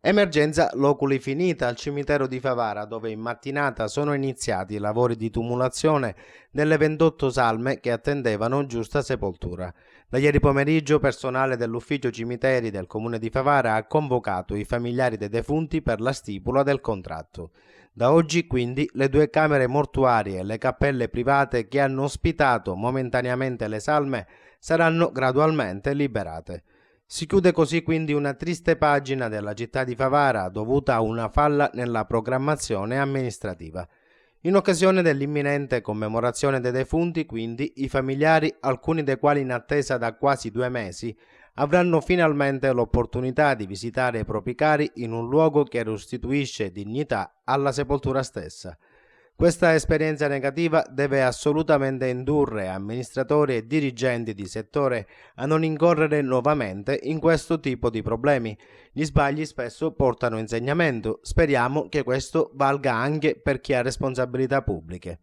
Emergenza loculi finita al cimitero di Favara, dove in mattinata sono iniziati i lavori di tumulazione delle 28 salme che attendevano giusta sepoltura. Da ieri pomeriggio personale dell'ufficio cimiteri del comune di Favara ha convocato i familiari dei defunti per la stipula del contratto. Da oggi quindi le due camere mortuarie e le cappelle private che hanno ospitato momentaneamente le salme saranno gradualmente liberate. Si chiude così quindi una triste pagina della città di Favara dovuta a una falla nella programmazione amministrativa. In occasione dell'imminente commemorazione dei defunti, quindi, i familiari, alcuni dei quali in attesa da quasi 2 mesi, avranno finalmente l'opportunità di visitare i propri cari in un luogo che restituisce dignità alla sepoltura stessa. Questa esperienza negativa deve assolutamente indurre amministratori e dirigenti di settore a non incorrere nuovamente in questo tipo di problemi. Gli sbagli spesso portano insegnamento, speriamo che questo valga anche per chi ha responsabilità pubbliche.